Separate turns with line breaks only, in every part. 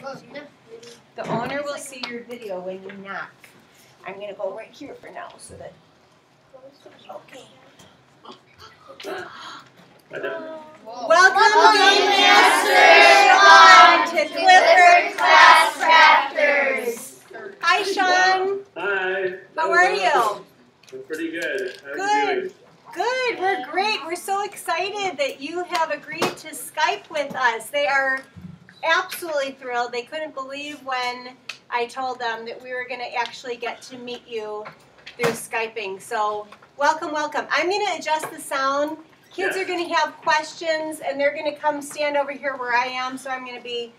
The owner will see your video when you knock. I'm going to go right here for now so that. Okay. Welcome, Game Master Shawn, to Clifford Classcrafters. Hi, Shawn.
Hi.
How are you?
I'm pretty good. How
Good.
are you doing?
Good. We're great. We're so excited that you have agreed to Skype with us. They are absolutely thrilled. They couldn't believe when I told them that we were going to actually get to meet you through Skyping. So welcome, welcome. I'm going to adjust the sound. Kids are going to have questions, and they're going to come stand over here where I am, so I'm going to be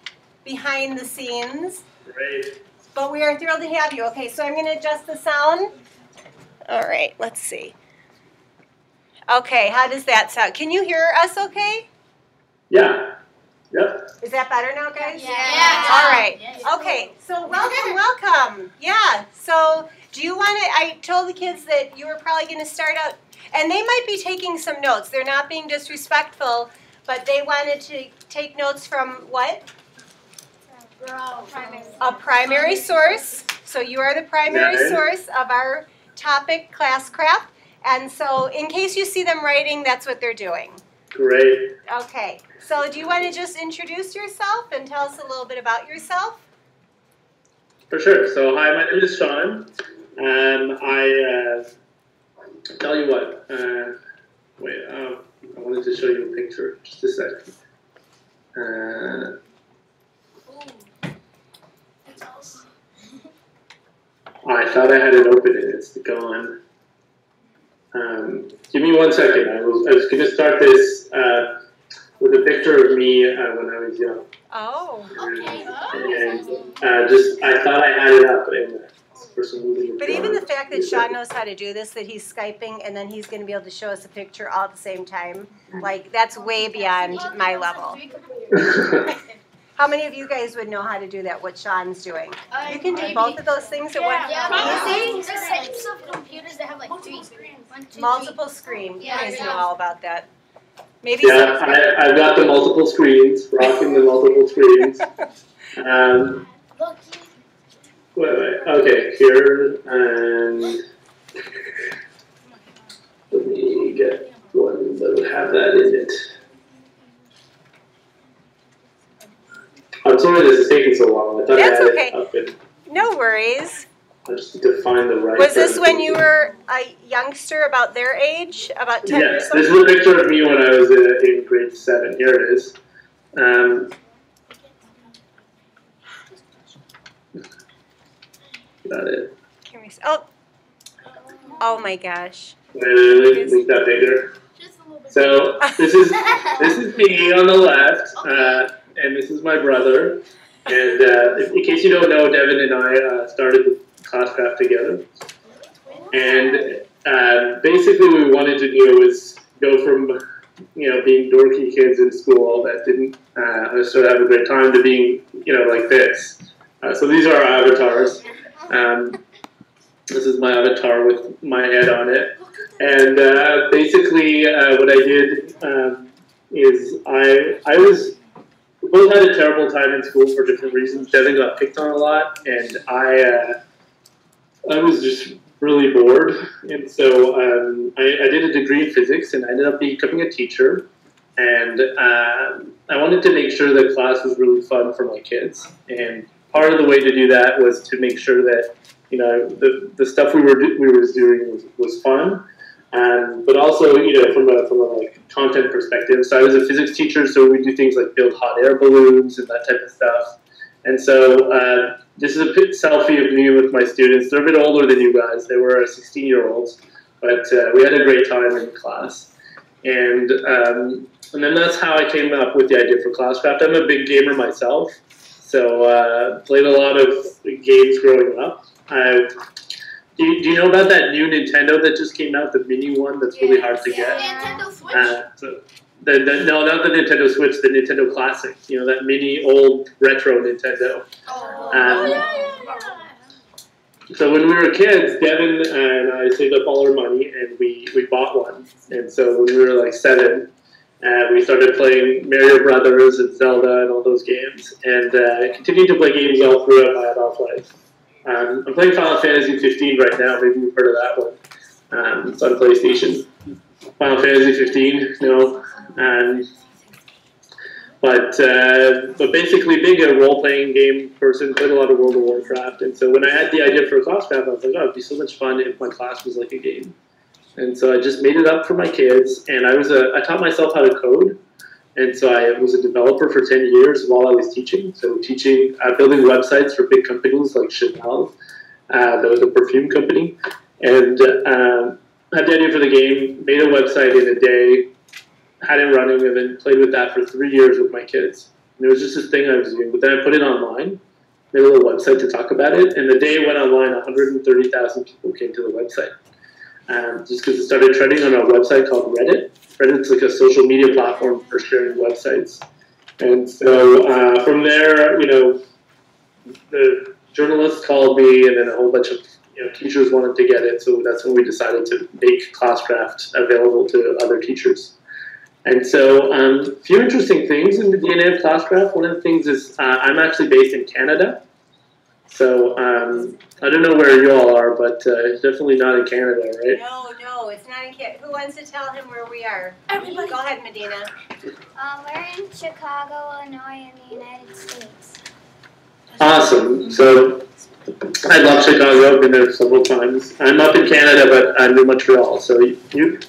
behind the scenes.
Great.
But we are thrilled to have you. Okay, so I'm going to adjust the sound. All right, let's see. Okay, how does that sound? Can you hear us okay?
Yeah. Yep.
Is that better now, guys?
Yeah.
All right. Okay, so welcome, welcome. Yeah, so do you want to, I told the kids that you were probably going to start out, and they might be taking some notes. They're not being disrespectful, but they wanted to take notes from what? A primary source. So you are the primary source of our topic, Classcraft. And so in case you see them writing, that's what they're doing.
Great.
Okay. So do you want to just introduce yourself and tell us a little bit about yourself?
For sure. So hi, my name is Shawn. Tell you what. Wait. I wanted to show you a picture. Just a second. I thought I had it open and it's gone. Give me 1 second. I was going to start this with a picture of me when I was young.
Oh.
Okay.
And I thought I had it up, and for some reason.
But even the fact that Shawn knows how to do this, that he's Skyping and then he's going to be able to show us a picture all at the same time, like that's way beyond my level. How many of you guys would know how to do that, what Shawn's doing? You can do both of those things at one time.
There's types of computers that have like 3 screens.
Multiple screen. You guys know all about that. Maybe
yeah, I've got the multiple screens, rocking the multiple screens. Wait. Okay, here, and let me get one that would have that in it. I'm sorry this is taking so long. I thought
That's
I had
okay.
it up and
no worries.
I just need to find the right.
Was this when you were a youngster, about their age, about 10 years
Yes,
old?
this is a picture of me when I was in grade 7. Here it is. Got it.
Can we, oh my gosh.
Make that bigger. So this is me on the left, and this is my brother. And in case you don't know, Devin and I started Classcraft together. And basically, what we wanted to do was go from being dorky kids in school that didn't sort of have a great time to being like this. So these are our avatars. This is my avatar with my head on it. And basically, what I did is I both had a terrible time in school for different reasons. Devin got picked on a lot, and I was just really bored. And so I did a degree in physics, and I ended up becoming a teacher. And I wanted to make sure that class was really fun for my kids. And part of the way to do that was to make sure that the stuff we were doing was fun. But also, from a like content perspective. So I was a physics teacher, so we do things like build hot air balloons and that type of stuff. And so this is a selfie of me with my students. They're a bit older than you guys. They were 16-year-olds, but we had a great time in class. And then that's how I came up with the idea for Classcraft. I'm a big gamer myself, so played a lot of games growing up. Do you know about that new Nintendo that just came out, the mini one that's really hard to get?
Nintendo Switch?
No, not the Nintendo Switch, the Nintendo Classic. That mini old retro Nintendo. So when we were kids, Devin and I saved up all our money and we bought one. And so when we were like 7, We started playing Mario Brothers and Zelda and all those games, and continued to play games all throughout my adult life. I'm playing Final Fantasy 15 right now. Maybe you've heard of that one. It's on PlayStation. Final Fantasy 15, no. But basically, being a role-playing game person, played a lot of World of Warcraft, and so when I had the idea for Classcraft, I was like, oh, it'd be so much fun if my class was like a game. And so I just made it up for my kids, and I taught myself how to code, and so I was a developer for 10 years while I was teaching. So building websites for big companies like Chanel, that was a perfume company, and had the idea for the game, made a website in a day, had it running, and then played with that for 3 years with my kids. And it was just this thing I was doing, but then I put it online, made a little website to talk about it, and the day it went online, 130,000 people came to the website. Just because it started trending on a website called Reddit. Reddit's like a social media platform for sharing websites. And so from there, the journalists called me, and then a whole bunch of teachers wanted to get it. So that's when we decided to make Classcraft available to other teachers. And so a few interesting things in the DNA of Classcraft. One of the things is I'm actually based in Canada. So I don't know where you all are, but it's definitely not in Canada, right?
No, it's not in Canada. Who wants to tell him where we are?
Everybody.
Go ahead, Medina.
We're in Chicago, Illinois, in the United States.
Awesome. So I love Chicago. I've been there several times. I'm up in Canada, but I'm in Montreal. So you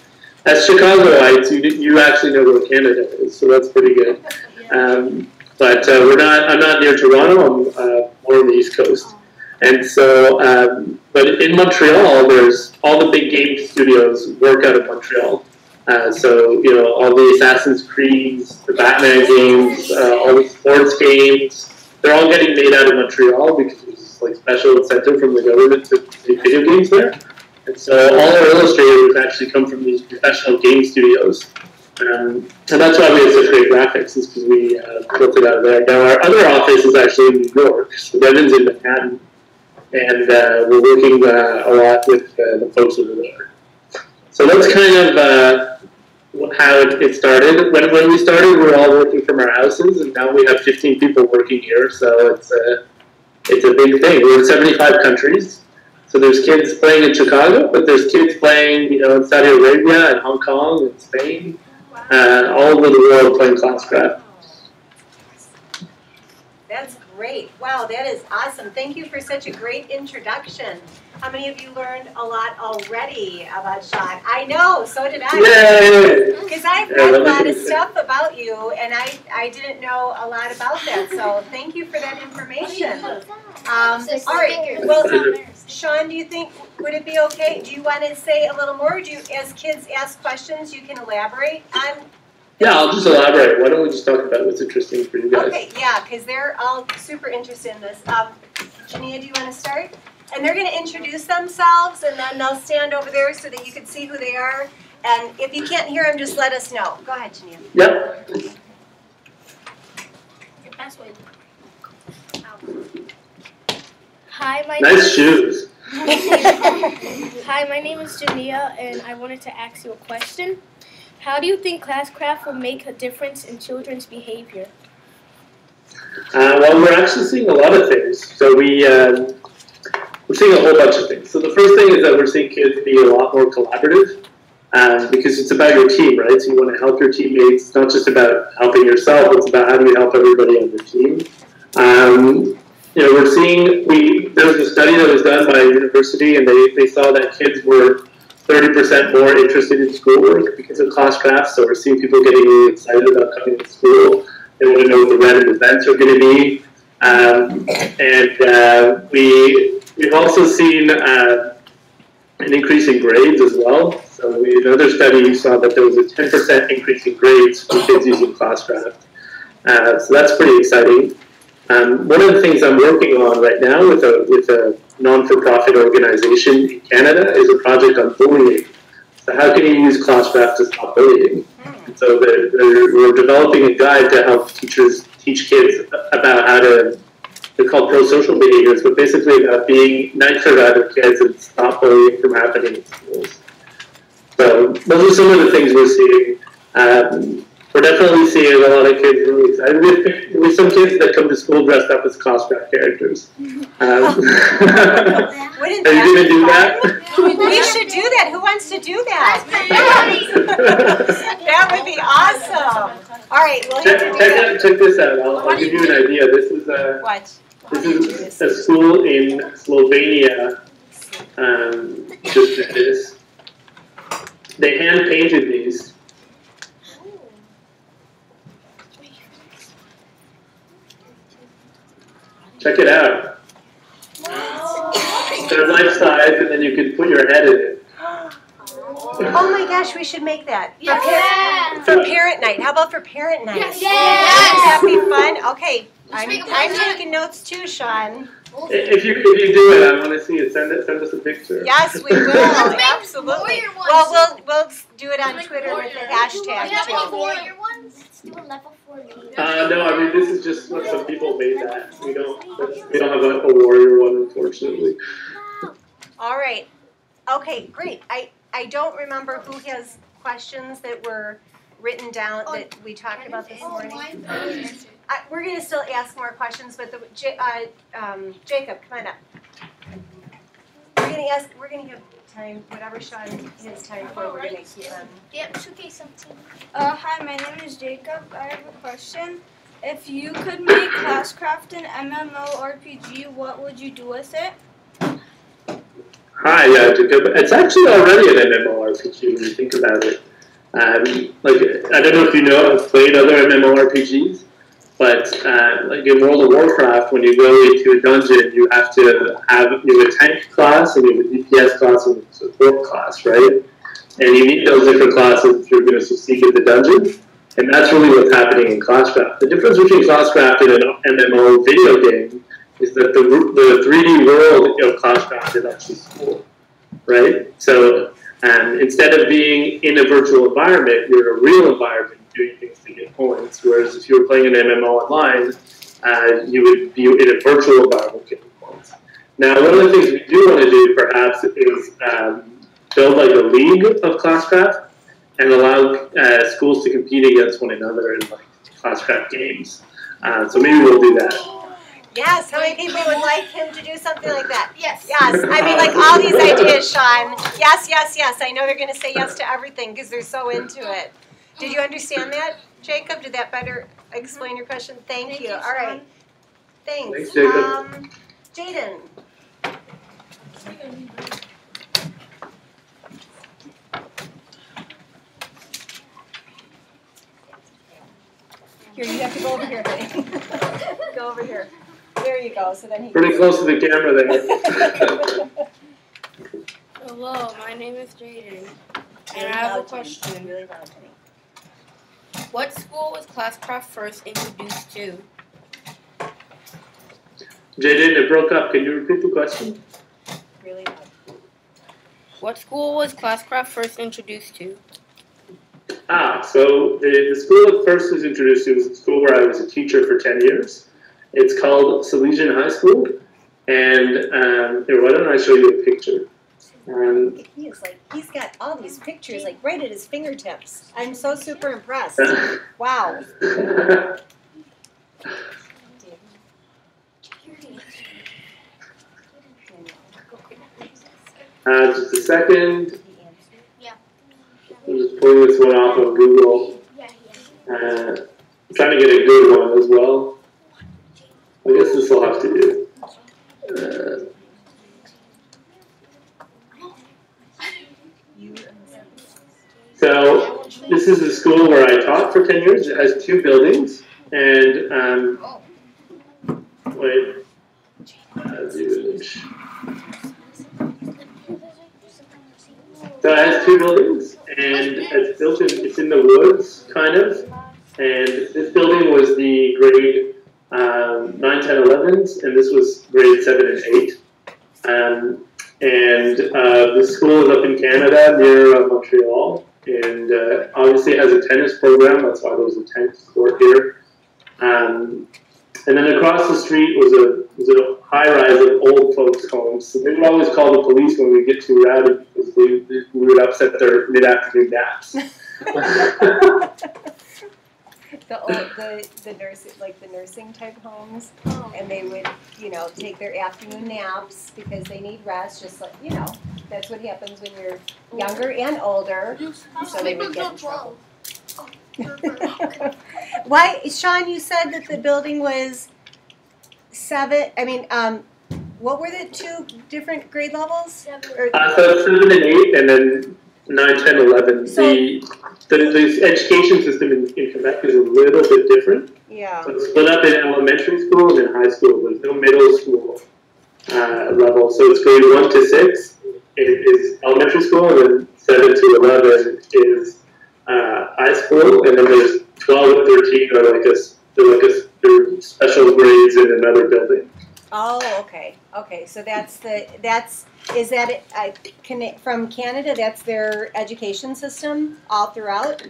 as Chicagoites, you actually know where Canada is, so that's pretty good. But I'm not near Toronto. I'm more on the East Coast. And so, but in Montreal, there's all the big game studios work out of Montreal. So, all the Assassin's Creeds, the Batman games, all the sports games, they're all getting made out of Montreal because there's like special incentive from the government to make video games there. And so all our illustrators actually come from these professional game studios. And that's why we have such great graphics, is because we built it out of there. Now, our other office is actually in New York, so Devin's in Manhattan, and we're working a lot with the folks over there. So that's kind of how it started. When we started, we were all working from our houses, and now we have 15 people working here, so it's a big thing. We're in 75 countries. So there's kids playing in Chicago, but there's kids playing, in Saudi Arabia and Hong Kong and Spain, all over the world playing Classcraft.
That's great. Wow, that is awesome. Thank you for such a great introduction. How many of you learned a lot already about Shawn? I know, so did I. Because I've read a lot of stuff about you, and I didn't know a lot about that. So thank you for that information. All right. Well, Shawn, do you think, would it be okay? Do you want to say a little more? As kids ask questions, you can elaborate on?
Yeah, I'll just elaborate. Why don't we just talk about what's interesting for you guys?
Okay, yeah, because they're all super interested in this. Jania, do you want to start? And they're going to introduce themselves, and then they'll stand over there so that you can see who they are. And if you can't hear them, just let us know. Go ahead, Jania.
Yep.
Hi, my
nice shoes.
Hi, my name is Jania, and I wanted to ask you a question. How do you think Classcraft will make a difference in children's behavior?
Well, we're actually seeing a lot of things. So we're seeing a whole bunch of things. So the first thing is that we're seeing kids be a lot more collaborative because it's about your team, right? So you want to help your teammates. It's not just about helping yourself. It's about how do you help everybody on the team. We're seeing, there was a study that was done by a university, and they saw that kids were 30% more interested in schoolwork because of Classcraft. So we're seeing people getting really excited about coming to school. They want to know what the random events are going to be. We've also seen an increase in grades as well. So in another study saw that there was a 10% increase in grades for kids using Classcraft. So that's pretty exciting. One of the things I'm working on right now with a non-for-profit organization in Canada is a project on bullying. So how can you use Classcraft to stop bullying? And so we're developing a guide to help teachers teach kids about how to, they're called pro-social behaviors, but basically about being nicer to other kids and stop bullying from happening in schools. So those are some of the things we're seeing. we're definitely seeing a lot of kids really excited. With some kids that come to school dressed up as Classcraft characters.
Wouldn't
Are you
that
going to
be
do
fun?
that?
We should do that. Who wants to do that? That would be awesome. All right, we'll introduce
Check this out. I'll give you an idea. This is a school in Slovenia. Just did this. They hand painted these. Check it out. They're life size, and then you can put your head in it.
Oh my gosh, we should make that. For parent night. How about for parent night?
Yes.
Wouldn't that be fun? Okay, I'm taking notes too, Shawn.
If you do it, I want to see it. Send us a picture.
Yes, we will. Absolutely. Well, we'll do it on Twitter with the hashtag too.
Let's do a level 4 league.
No, I mean this is just what some people made that. We don't have a warrior one, unfortunately.
All right. Okay, great. I don't remember who has questions that were written down that we talked about this morning. We're going to still ask more questions, but Jacob, come on up. We're going to have time, whatever Shawn has time for, we're going to keep on.
Yep, okay, something.
Hi, my name is Jacob. I have a question. If you could make Classcraft an MMORPG, what would you do with it?
Hi, Jacob. It's actually already an MMORPG when you think about it. I don't know if you know, I've played other MMORPGs, but like in World of Warcraft, when you go into a dungeon, you have to have a tank class, and you have a DPS class, and a support class, right? And you need those different classes if you're going to succeed in the dungeon. And that's really what's happening in Classcraft. The difference between Classcraft and an MMO video game is that the 3D world of Classcraft is actually school, right? So instead of being in a virtual environment, you're in a real environment doing things to get points. Whereas if you were playing an MMO online, you would be in a virtual environment getting points. Now, one of the things we do want to do, perhaps, is build like a league of Classcraft and allow schools to compete against one another in like Classcraft games. So maybe we'll do that.
Yes, how many people would like him to do something like that?
Yes.
Yes, I mean like all these ideas, Shawn. Yes, yes, yes. I know they're going to say yes to everything because they're so into it. Did you understand that, Jacob? Did that better explain your question? Thank you. All right. Thanks.
Thanks, Jacob.
Jaden. Here, you have to go over here, honey. Go over here. There you go. So then he.
Pretty close to the camera there.
Hello, my name is Jaden, and I have a question.
Really loud, honey.
What school was Classcraft first introduced to?
Jaden, it broke up. Can you repeat the question?
Really loud.
What school was Classcraft first introduced to?
So the school that first was introduced to was a school where I was a teacher for 10 years. It's called Salesian High School. And here, why don't I show you a picture?
He is like, he's got all these pictures like right at his fingertips. I'm so super impressed. Wow.
Just a second. I'm just pulling this one off of Google. I'm trying to get a good one as well. I guess this will have to do. So this is a school where I taught for 10 years. It has 2 buildings, and wait. So it has 2 buildings, and it's built it's in the woods, kind of. And this building was the grade 9, 10, 11s, and this was grade 7 and 8. The school is up in Canada, near Montreal, and obviously it has a tennis program. That's why there was a tennis court here. And then across the street was a high-rise of old folks' homes. So they would always call the police when we get too rowdy because we would upset their mid-afternoon naps.
the nursing type homes, and they would, take their afternoon naps because they need rest. Just like that's what happens when you're younger and older. So they would get in trouble. Why, Shawn? You said that the building was 7. I mean, what were the 2 different grade levels?
So 7 and 8, and then 9, 10, 11.
So,
the education system in Quebec is a little bit different.
Yeah.
So it's split up in elementary school and in high school. There's no middle school level. So it's grade 1 to 6 is elementary school, and then 7 to 11 is high school, and then there's 12 and 13 are they're special grades in another building.
Oh, okay. Okay, so is that from Canada? That's their education system all throughout?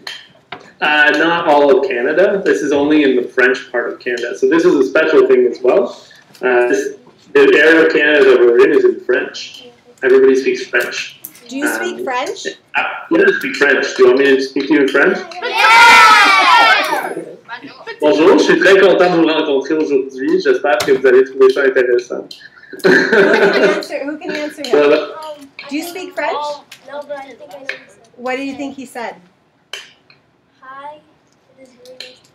Not all of Canada. This is only in the French part of Canada. So this is a special thing as well. The area of Canada that we're in is in French. Everybody speaks French.
Do you speak French?
Yeah, I speak French. Do you want me to speak to you in French?
Yeah!
Bonjour, je suis très content de vous rencontrer aujourd'hui. J'espère que vous allez trouver ça intéressant.
Who can answer him? Do you speak French?
No, but I think I know.
What do you think he said?
Hi, it is very nice to meet you.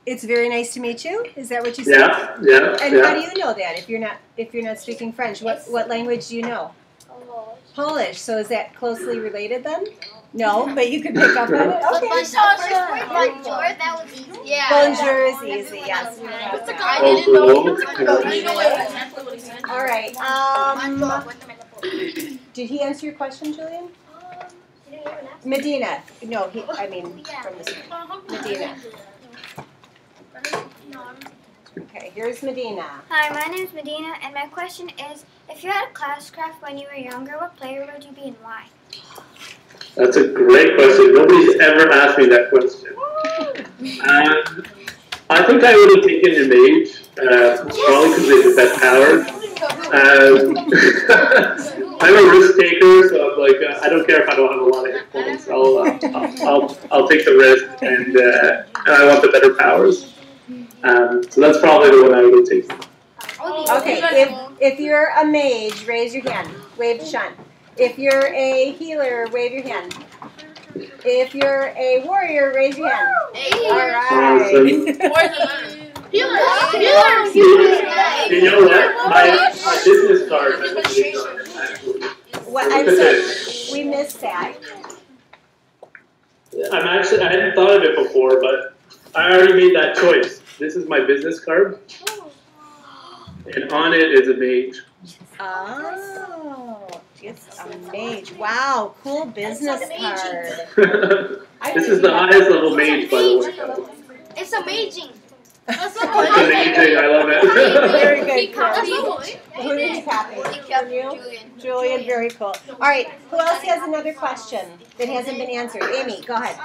It's very nice to meet you. Is that what you said?
Yeah.
And how do you know that if you're not speaking French? What language do you know? Polish. So is that closely related then? No, but you could pick up on it. Okay.
Bonjour, that was easy. Yeah.
Bonjour is easy. Yes.
I didn't know.
All right. Did he answer your question, Julian? Medina. No, from this one. Medina. Okay, here's Medina.
Hi, my name is Medina, and my question is, if you had a Classcraft when you were younger, what player would you be and why?
That's a great question. Nobody's ever asked me that question. I think I would have taken a mage, probably because they have the best powers. I'm a risk taker, so I'm like, I don't care if I don't have a lot of hit points. I'll take the risk, and I want the better powers. So that's probably the one I would have taken.
Okay, if you're a mage, raise your hand. Wave to Shawn. If you're a healer, wave your hand. If you're a warrior, raise your hand. All right.
You know what? My business card has a mage on it, actually.
What? I'm sorry. We missed that.
I hadn't thought of it before, but I already made that choice. This is my business card, and on it is a mage.
Oh, it's a mage. Wow, cool business card.
This is the highest level mage, by the way.
It's amazing.
It's amazing. I love it.
Very good, Chris. Who did you copy? Julian, very cool. All right, who else has another question that hasn't been answered? Amy, go ahead.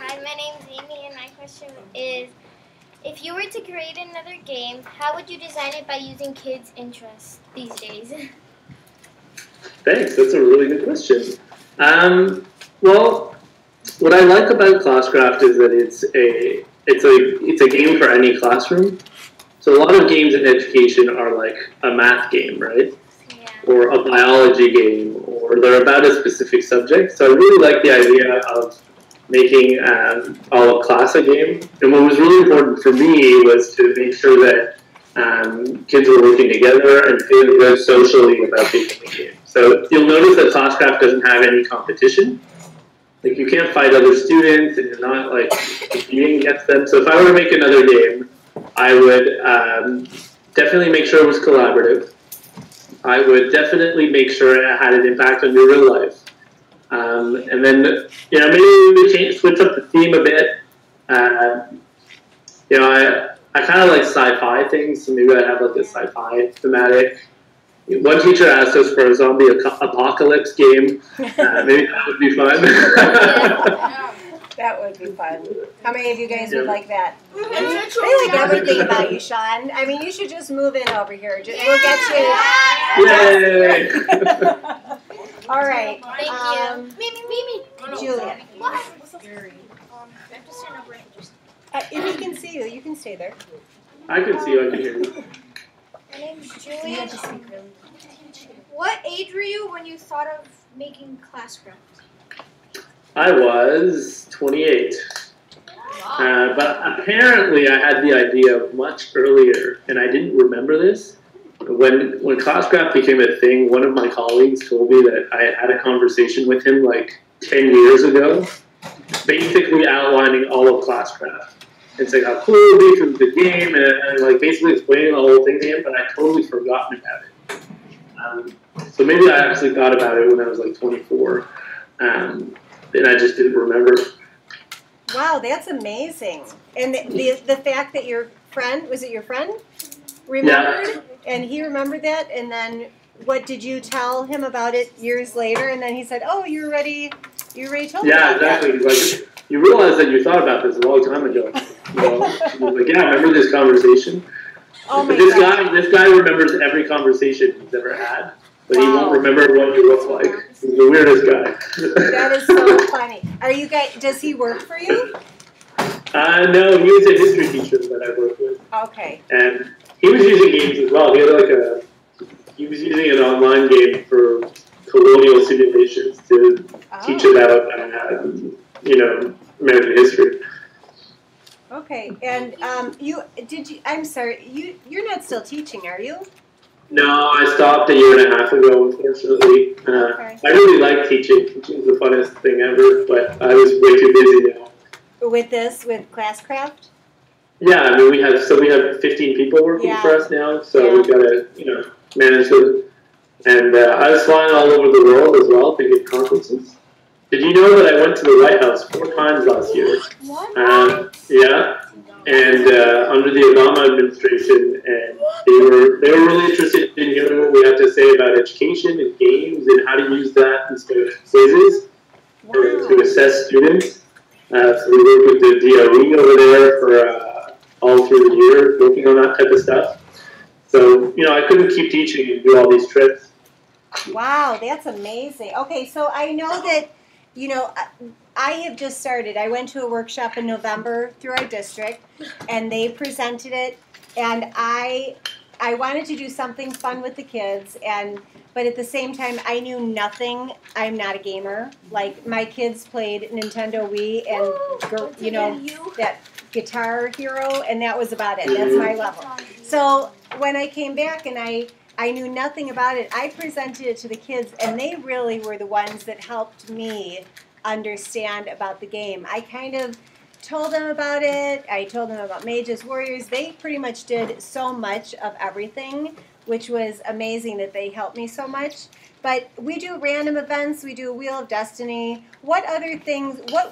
Hi, my name's Amy, and my question is, if you were to create another game, how would you design it by using kids' interests these days?
Thanks. That's a really good question. Well, what I like about Classcraft is that it's a game for any classroom. So a lot of games in education are like a math game, right?
Yeah.
Or a biology game, or they're about a specific subject. So I really like the idea of making all of class a game. And what was really important for me was to make sure that kids were working together and feeling good socially about making a game. So you'll notice that Classcraft doesn't have any competition. Like, you can't fight other students, and you're not like competing against them. So if I were to make another game, I would definitely make sure it was collaborative. I would definitely make sure it had an impact on your real life. And then, maybe we switch up the theme a bit. I kind of like sci-fi things, so maybe I'd have like a sci-fi thematic. One teacher asked us for a zombie apocalypse game. Maybe that would be fun.
That would be fun. How many of you guys would like that? I like everything about you, Shawn. I mean, you should just move in over here. We'll get you.
Yay!
All right.
Thank you.
Julia.
What?
If he can see you, you can stay there.
I can see you, I can hear you.
My name's
You
Julia.
have to speak really.
What age were you when you thought of making Classcraft?
I was 28. But apparently I had the idea much earlier, and I didn't remember this. When Classcraft became a thing, one of my colleagues told me that I had a conversation with him like 10 years ago, basically outlining all of Classcraft. And saying how cool it would be for the game, and like basically explaining the whole thing to him, but I totally forgotten about it. So maybe I actually thought about it when I was like 24, and I just didn't remember.
Wow, that's amazing. And the fact that your friend, was it your friend, remembered?
Yeah.
And he remembered that, and then what did you tell him about it years later? And then he said, oh, you already told me
Yeah,
about
exactly. Like, you realize that you thought about this a long time ago. You know? Like, yeah, I remember this conversation.
Oh my
This
God.
guy remembers every conversation he's ever had, but he
Wow.
won't remember what you look like. He's the weirdest guy.
That is so funny. Are you guys, does he work for you?
No, he was a history teacher that I worked with.
Okay.
And he was using games as well. He was using an online game for colonial simulations to teach about, American history.
Okay. And I'm sorry, you're not still teaching, are you?
No, I stopped a year and a half ago, unfortunately.
Okay.
I really like teaching. Teaching is the funnest thing ever, but I was way too busy now.
With Classcraft?
Yeah, I mean, we have 15 people working for us now, so we've got to, manage them. And I was flying all over the world as well to give conferences. Did you know that I went to the White House 4 times last year?
What?
Yeah, and under the Obama administration, and they were really interested in hearing what we had to say about education and games and how to use that instead of quizzes to assess students. So we worked with the DOE over there for all through the year, working on that type of stuff. So, I couldn't keep teaching and do all these trips.
Wow, that's amazing. Okay, so I know that, I have just started. I went to a workshop in November through our district, and they presented it, and I wanted to do something fun with the kids, but at the same time, I knew nothing. I'm not a gamer. Like, my kids played Nintendo Wii and, that Guitar Hero, and that was about it. That's my level. So when I came back and I knew nothing about it, I presented it to the kids, and they really were the ones that helped me understand about the game. I kind of told them about it. I told them about Mages, Warriors. They pretty much did so much of everything, which was amazing that they helped me so much. But we do random events. We do Wheel of Destiny. What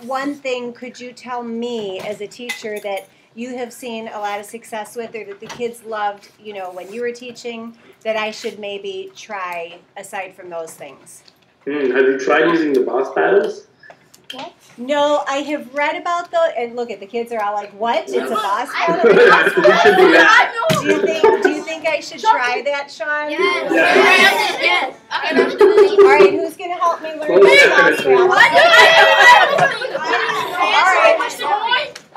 one thing could you tell me as a teacher that you have seen a lot of success with, or that the kids loved, when you were teaching, that I should maybe try aside from those things?
Have you tried using the boss battles?
What? No, I have read about those, and look at the kids are all like, "What? It's a boss battle?" Do you think I should try that, Shawn?
Yes.
All right, who's gonna help me learn boss battle? All right.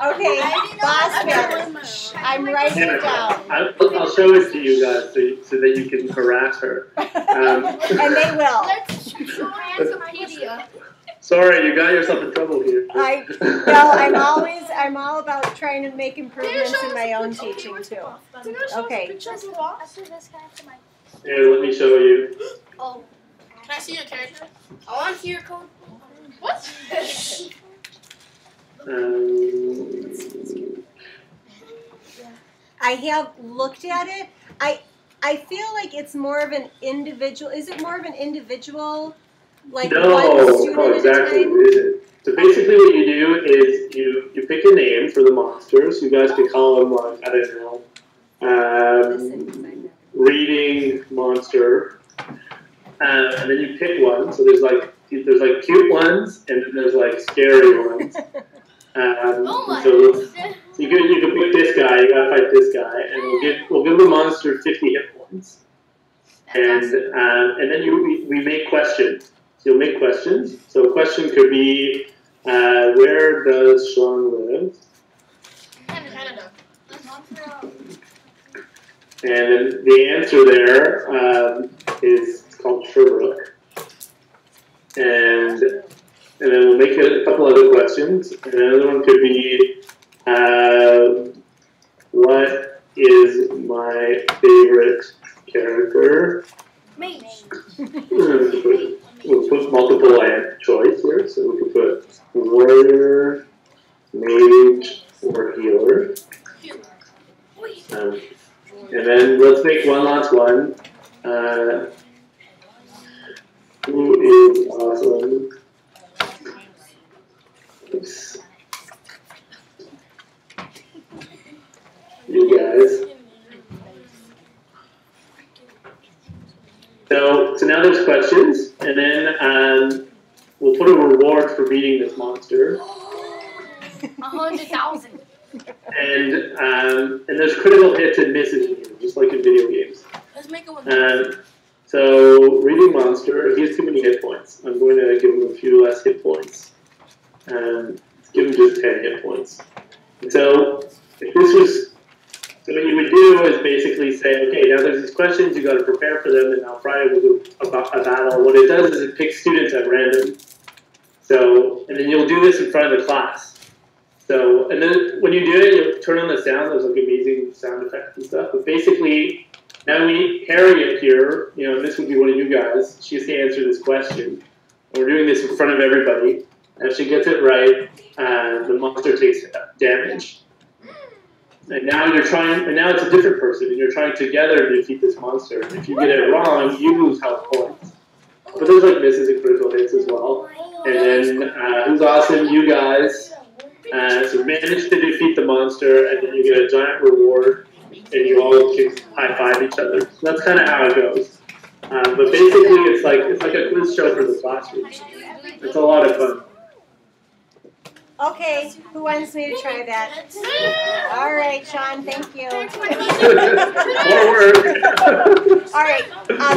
Okay, boss battle. I'm writing it down.
I'll show it to you guys so that you can harass her.
And they will.
Sorry, you got yourself in trouble here.
I'm all about trying to make improvements in my own teaching too. Okay.
Here, let me show you.
Oh. Can I see your character? I want to see your code. What?
I have looked at it. I feel like it's more of an individual. Is it more of an individual, like one student
exactly.
at a time?
It isn't. So basically what you do is you pick a name for the monsters. You guys can call them, like, I don't know, reading monster. And then you pick one. So there's like cute ones, and then there's like scary ones. So you can pick this guy. You gotta fight this guy, and we'll give the monster 50 hit points. And then we make questions. you'll make questions. So a question could be, where does Shawn live?
Canada.
And the answer there is called Sherbrooke. And then we'll make a couple other questions. And another one could be, what is my favorite character?
Mage.
We'll put multiple choice here, so we can put warrior, mage, or healer. And then let's make one last one. Who is awesome? Oops. You guys. So now there's questions, and then we'll put a reward for beating this monster.
100,000.
And there's critical hits and misses here, just like in video games.
Let's make it one.
So reading monster, he has too many hit points. I'm going to give him a few less hit points. Let's give him just 10 hit points. And so if this was, so what you would do is basically say, okay, now there's these questions, you got to prepare for them, and now Friday we'll do a battle. What it does is it picks students at random. So, and then you'll do this in front of the class. So, and then when you do it, you'll turn on the sound. There's like amazing sound effects and stuff. But basically, now we need Harriet here. You know, this would be one of you guys. She has to answer this question. And we're doing this in front of everybody. And if she gets it right, the monster takes damage. And now you're trying, and now it's a different person, and you're trying together to defeat this monster. And if you get it wrong, you lose health points. But there's like misses and critical hits as well. And then who's awesome? You guys. So manage to defeat the monster, and then you get a giant reward, and you all can high five each other. So that's kind of how it goes. But basically, it's like a quiz show for the classroom. It's a lot of fun.
Okay, who wants me to try that? All right, Shawn, thank you.
More work.
All right,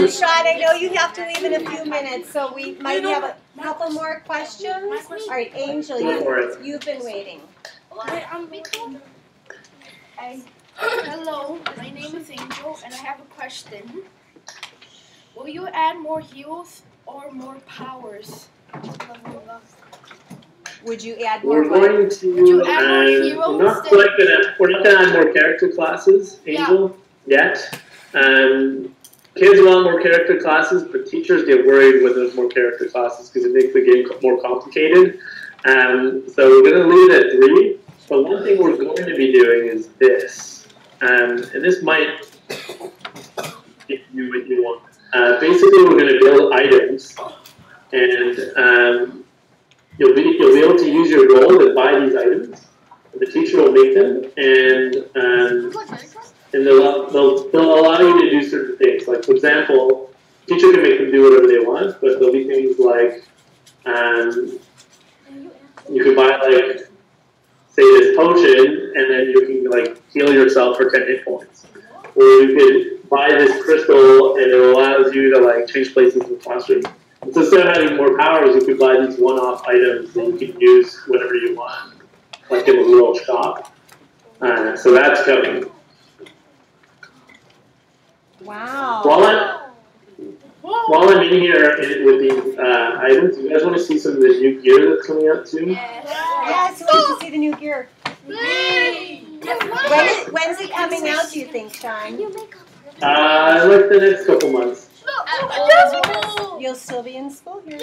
Shawn, I know you have to leave in a few minutes, so we might have a couple more questions. All right, Angel, you've been waiting.
Hello, my name is Angel, and I have a question. Will you add more heals or more powers?
Would you add more?
We're going to. We're not going to add more character classes, Angel, yet. Kids want more character classes, but teachers get worried when there's more character classes because it makes the game more complicated. So we're going to leave it at 3. But one thing we're going to be doing is this, and this might give you what you want. Basically, we're going to build items, and you'll be able to use your gold and buy these items. The teacher will make them, and they'll allow you to do certain things. Like, for example, the teacher can make them do whatever they want, but there'll be things like you can buy, like, say this potion, and then you can, like, heal yourself for 10 hit points. Or you could buy this crystal, and it allows you to, like, change places in the classroom. And so instead of having more powers, you could buy these one-off items that you can use whenever you want, like in a little shop. So that's coming.
Wow.
While I'm in here with these items, you guys want to see some of the new gear that's coming out too?
Yes, we want to see the new gear. When's it coming out, do you think, Shawn?
Like the next couple months.
You'll still be in school here.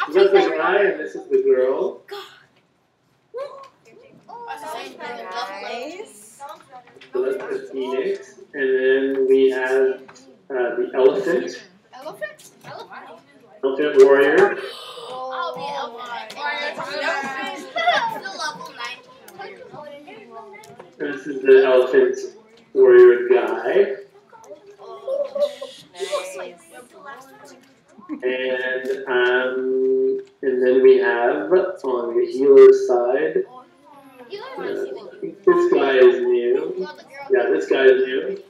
This is the guy and this is the girl.
Nice.
So that's the phoenix. And then we have the elephant. Elephant warrior.
Oh, the elephant.
This is the elephant warrior guy. And then we have on the healer side. This guy is new. Yeah, this guy is new.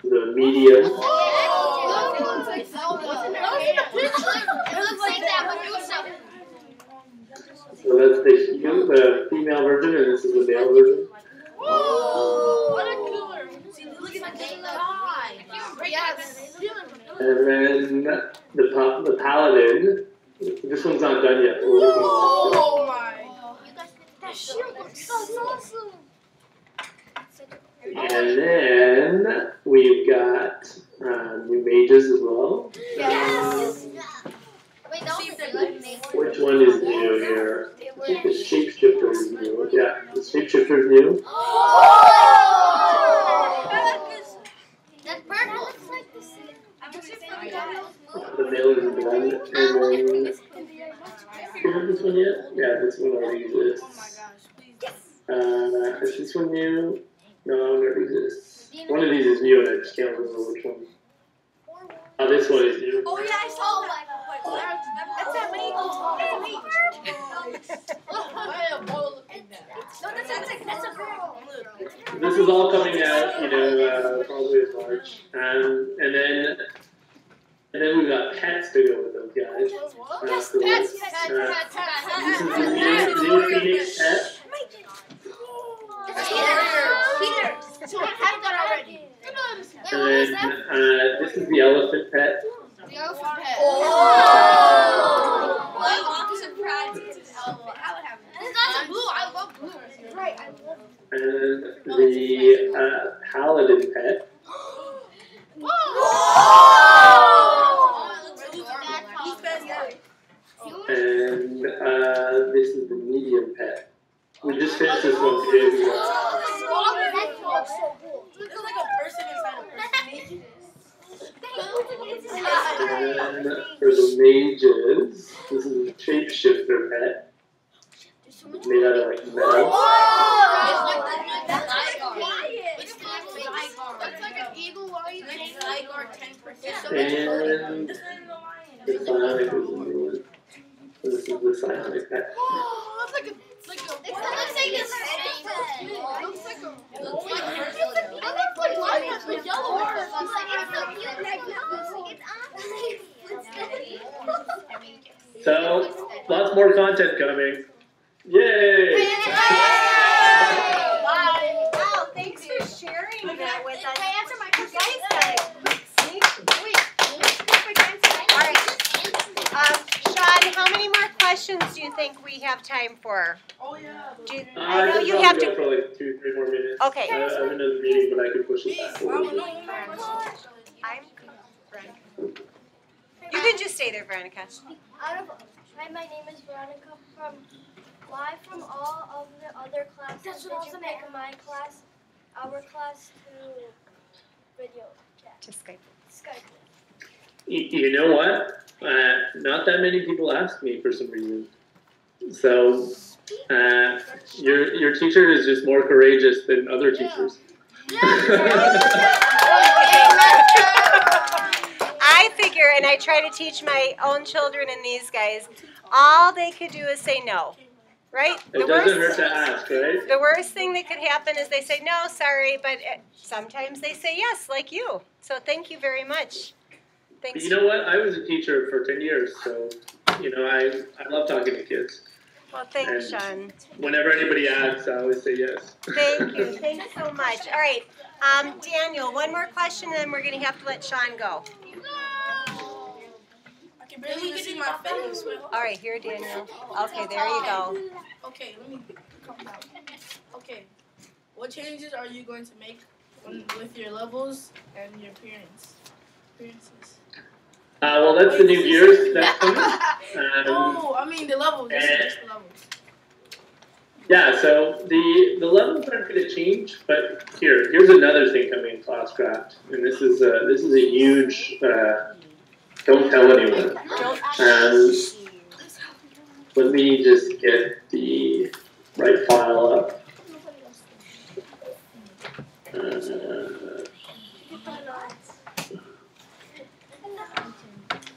the medium.
It looks like Zelda. It looks like that, but do something.
So that's the female version, and this is the male version.
Whoa! What a killer! See, look at that guy. Yes.
And then the paladin. This one's not done yet.
Oh my!
That shield looks so awesome.
And then we've got new mages as well.
Yes. Wait, that
Which one is new here? I think the shapeshifter is new. Yeah, the shapeshifter is new.
That bird looks like the same.
The male is done. And then, do you have this one yet? Yeah, this one already exists. Is this one new? No, it already exists. One of these is new, and I just can't remember which one. Oh, this one is new.
Oh yeah, I saw that. That's a mate. That's a girl.
This is all coming out, probably in March. And then we've got pets to go with those guys.
Yes,
This is the new Phoenix pet.
So I have that already.
And then this is the elephant pet.
The elephant pet. It's not so blue. I love blue. Right.
And the paladin pet. And this is the medium pet. We just finished this one 2 days ago.
Looks like a person inside a person.
And for the mages, this is a shapeshifter pet. Made out of like metal.
That's like an eagle eye.
And the psionic is the new one. So this is the psionic pet.
Oh, that's like
So, lots more content coming. Yay!
Wow, thanks for sharing that with us. You guys got it. All right. Shawn, how many more questions do you think we have time for?
Oh yeah.
I know
could
you
probably
have
go
to.
for like 2-3 more minutes.
Okay.
I have another meeting, but I could push it back.
I'm Veronica. You can just stay there, Veronica.
Hi, my name is Veronica from live from all of the other classes. Did you pick my class, our class, to video chat?
To Skype.
Skype.
You know what? Not that many people ask me for some reason. So, your teacher is just more courageous than other teachers.
I figure, and I try to teach my own children and these guys, all they could do is say no, right?
It doesn't hurt to ask, right?
The worst thing that could happen is they say no, sorry, but sometimes they say yes, like you. So thank you very much. Thanks.
But you know what? I was a teacher for 10 years, so I love talking to kids.
Well, thanks, Shawn.
Whenever anybody asks, I always say yes.
Thank you. Thanks so much. All right, Daniel, one more question, and then we're going to have to let Shawn go.
I can barely even see my face.
All right, here, Daniel. Okay, there you go.
Okay, let me calm down. Okay, what changes are you going to make with your levels and your appearances?
Well, that's the new gears that's coming.
Oh, I mean the levels. Just the levels.
Yeah, so the levels aren't going to change, but here's another thing coming in Classcraft, and this is a huge. Don't tell anyone. Let me just get the right file up.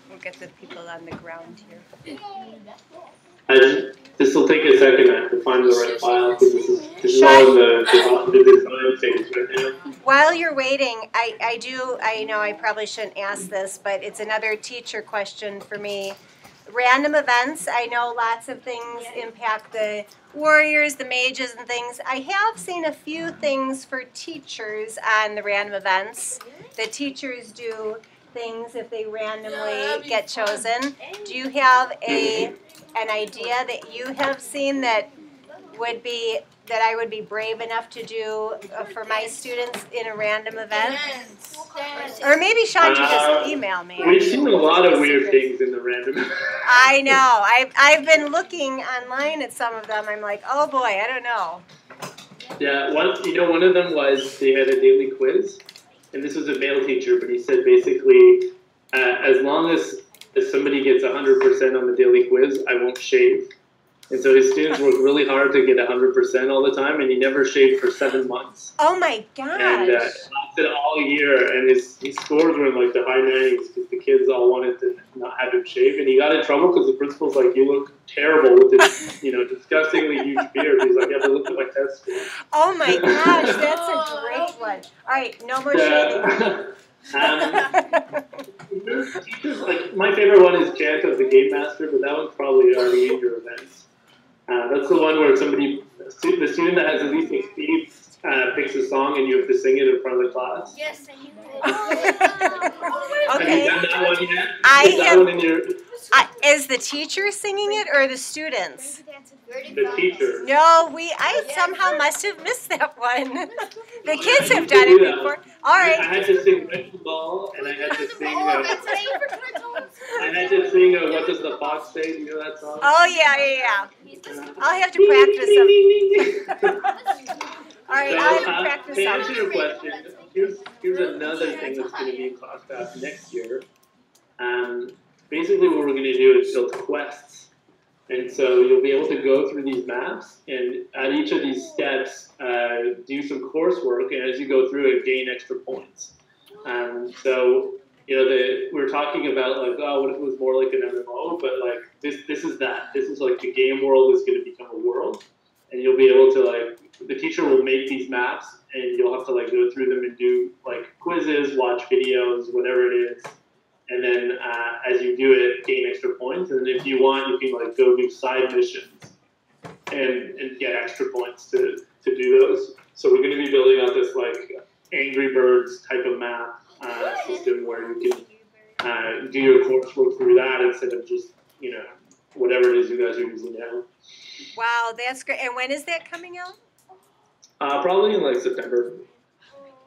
We'll get the people on the ground here.
This this will take a second to find the right file because this is all in the design phase right now.
While you're waiting, I know I probably shouldn't ask this, but it's another teacher question for me. Random events, I know lots of things impact the warriors, the mages and things. I have seen a few things for teachers on the random events. The teachers do things if they randomly get chosen. Do you have an idea that you have seen that I would be brave enough to do for my students in a random event? Or maybe Shawn, you just email me.
We've seen a lot of weird things in the random.
I know. I've been looking online at some of them. I'm like, oh boy, I don't know.
Yeah, one of them was they had a daily quiz, and this was a male teacher, but he said basically, as long as somebody gets 100% on the daily quiz, I won't shave. And so his students worked really hard to get 100% all the time, and he never shaved for 7 months.
Oh my gosh!
And it lasted all year, and his scores were in like the high 90s because the kids all wanted to not have him shave, and he got in trouble because the principal's like, "You look terrible with this, disgustingly huge beard." He's like, "Yeah, but look at my test score."
Oh my gosh, that's a great one. All right, no more shaving.
Teachers, like my favorite one is Chant of the Game Master, but that one's probably already in your events. That's the one where the student that has the least experience picks a song and you have to sing it in front of the class.
Yes, I knew
Okay.
Have you done that one yet?
Is the teacher singing it or the students?
The teacher.
No, I somehow must have missed that one. The kids have done it before. All right.
I had to sing Red Ball, and I had to sing. I had to sing "What Does the Fox Say?" Do you know that song?
Oh yeah. I'll have to practice some. All right, I'll have to practice
some. To
some.
answer your question, here's another thing that's going to be in Classcraft next year. Basically, what we're going to do is build quests. And so you'll be able to go through these maps and at each of these steps do some coursework, and as you go through it, gain extra points. So we're talking about like, oh, what if it was more like an MMO? But like this is that. This is like the game world is going to become a world, and you'll be able to like the teacher will make these maps, and you'll have to like go through them and do like quizzes, watch videos, whatever it is. And then as you do it, gain extra points. And then if you want, you can like go do side missions and get extra points to do those. So we're going to be building out this like Angry Birds type of map system where you can do your coursework through that instead of just whatever it is you guys are using now.
Wow, that's great. And when is that coming out?
Probably in like September.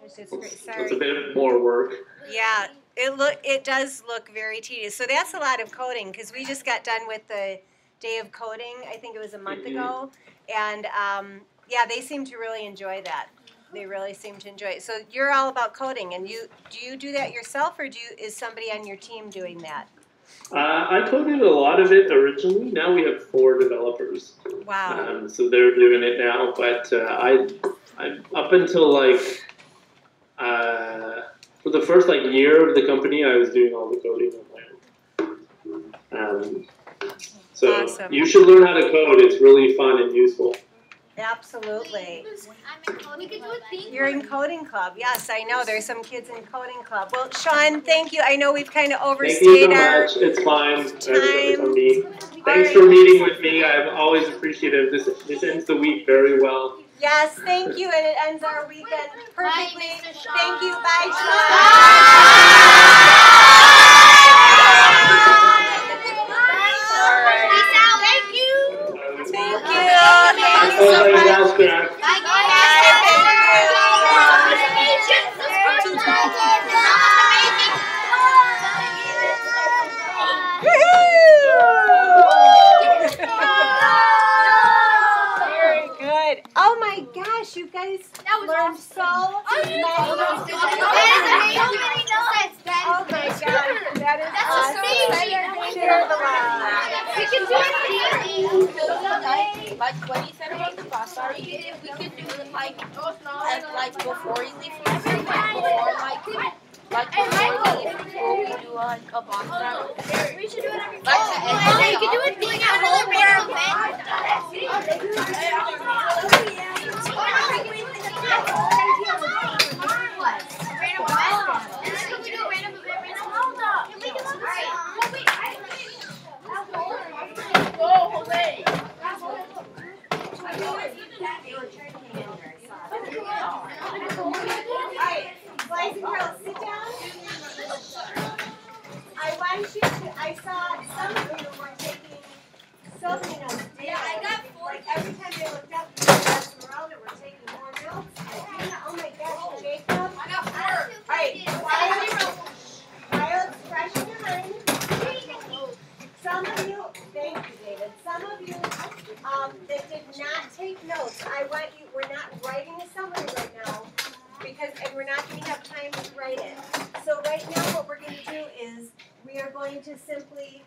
That's great. Sorry.
It's a bit more work.
Yeah. It does look very tedious. So that's a lot of coding because we just got done with the day of coding. I think it was a month ago, and they seem to really enjoy that. They really seem to enjoy it. So you're all about coding, and do you do that yourself, or is somebody on your team doing that?
I coded a lot of it originally. Now we have 4 developers.
Wow.
So they're doing it now, but I up until like. For the first year of the company, I was doing all the coding on my own. So
awesome.
You should learn how to code. It's really fun and useful.
Absolutely.
I'm in coding club.
You're in coding club. Yes, I know. There's some kids in coding club. Well, Shawn, thank you. I know we've kind of overstayed our
Thank you so much. It's fine.
time.
Thanks for meeting with me. I'm always appreciative. This ends the week very well.
Yes, thank you, and it ends our weekend perfectly. Thank you, bye, Shawn. All right.
Peace out. Thank you.
Thank you. Thank you so much.
Bye,
Very good. Oh my gosh, you guys learned so much. Oh my gosh, that is awesome. Share the love.
We can do it.
Like what he said about the bus, sorry, if we could do it like before you leave from school, before we do like a bus drive.
We should do it every day. You can do it being at home.
way.
Alright, boys and girls, sit down. I want you to, I saw some of you were taking so many notes. Yeah, I got 4. Like every time they looked up, you were passing around and were taking more notes. Oh my gosh, Jacob. I got 4. Alright, Violet's fresh in your mind. Some of you, thank you, David. Some of you that did not take notes, I want you, we're not writing a summary right now and we're not going to have time to write it. So right now what we're going to do is we are going to simply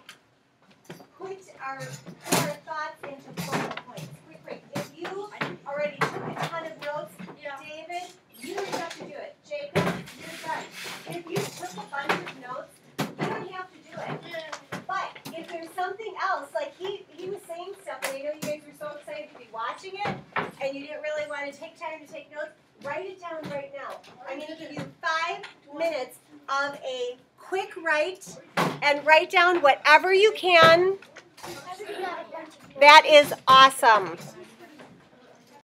put our thoughts into bullet points. Quick. If you already took a ton of notes, David, you don't have to do it. Jacob, you're done. If you took a bunch of notes, you don't have to do it. But if there's something else, like he was saying stuff, and I know you guys were so excited to be watching it, and you didn't really want to take time to take notes, write it down right now. I'm going to give you 5 minutes of a quick write, and write down whatever you can. That is awesome.